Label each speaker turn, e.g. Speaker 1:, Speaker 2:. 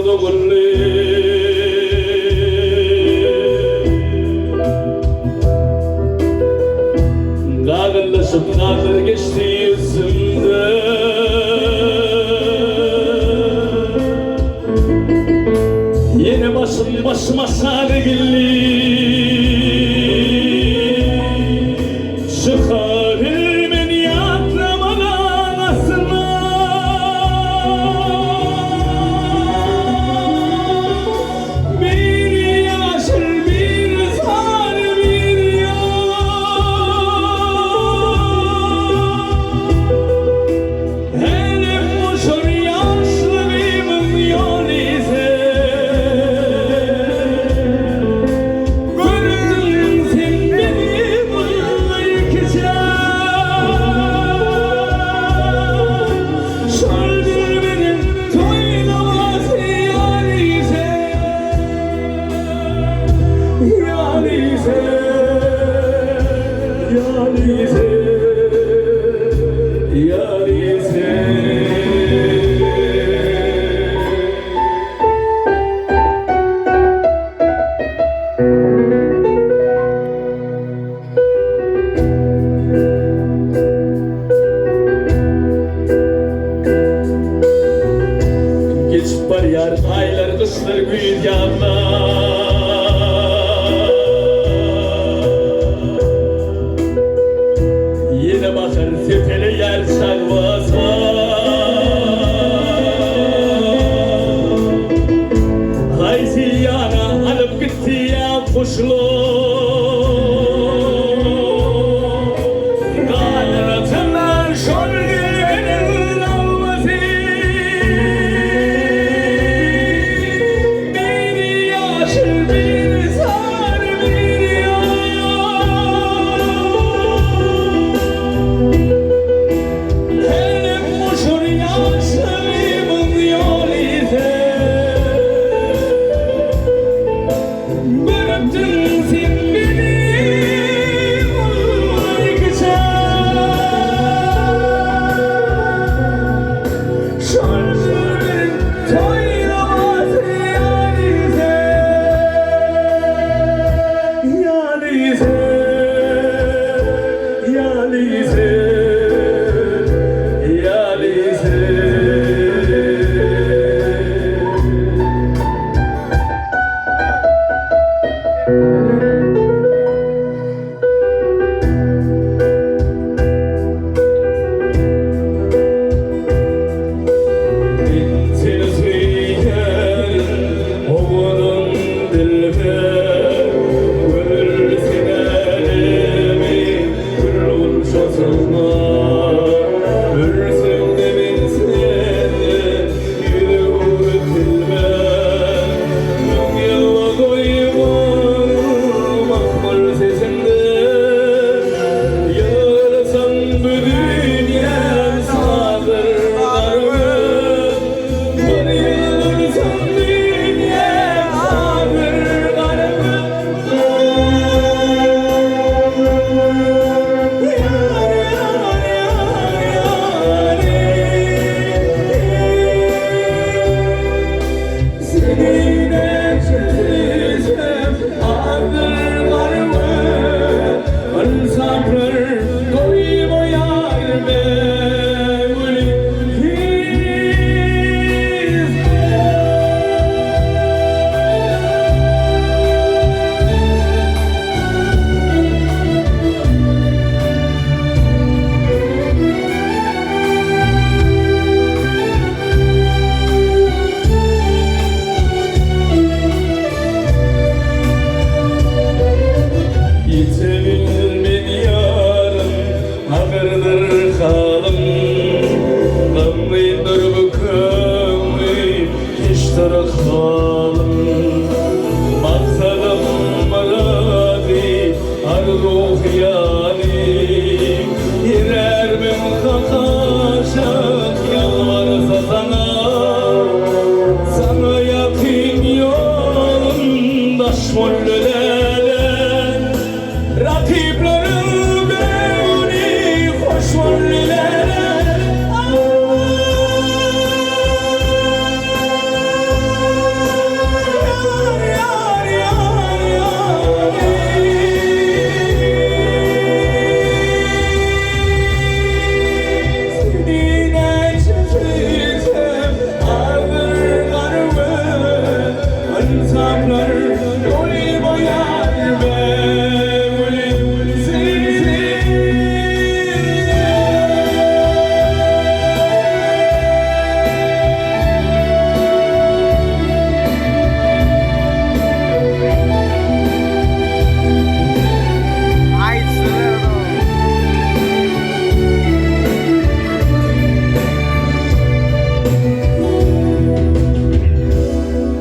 Speaker 1: da kulli Gagıllaşıp nadir geçti yüzümde Yine başıma sargıllı Çıkarır beni aklamadan aslında Bir yaşır bir zar bir yol Elim uçur yaşlılığımın yol izi Gördün sen beni bununla yıkacak Şöldür benim toynamaz yarize Yarize Yarize Yarize Geçip var yar aylar kışlar gün yağlar Yine bakar tepeli yer sarvasa Hayzi yana alıp gitti ya kuşlu Kanatından şol gülbenin alması Bir yaşır bir zar bir yol Elim uçur yaşlılığımın yol izi Bıraktın sen beni bununla yıkacak Şöldür toynamaz yarize Yarize Yarize Yarize Bintiniz hüyken oğlum dilber Görürsün elimi kırılır çatılmaz Ürsün demin seni yüreği ötülmez Yok yılla koymanım akmar sesinde Yarasan bu dünya sağdırlarımı Bir yılırsan dünya sağdırlarımı Seninle çizsem adırlarımı Ansaplar doymayar mevli Yitebilmen yarım Ağırdır halım Kanlıydır bu kanlı Hiçtir halım Maksadım maradi Arzu hiyali Girer ben kakar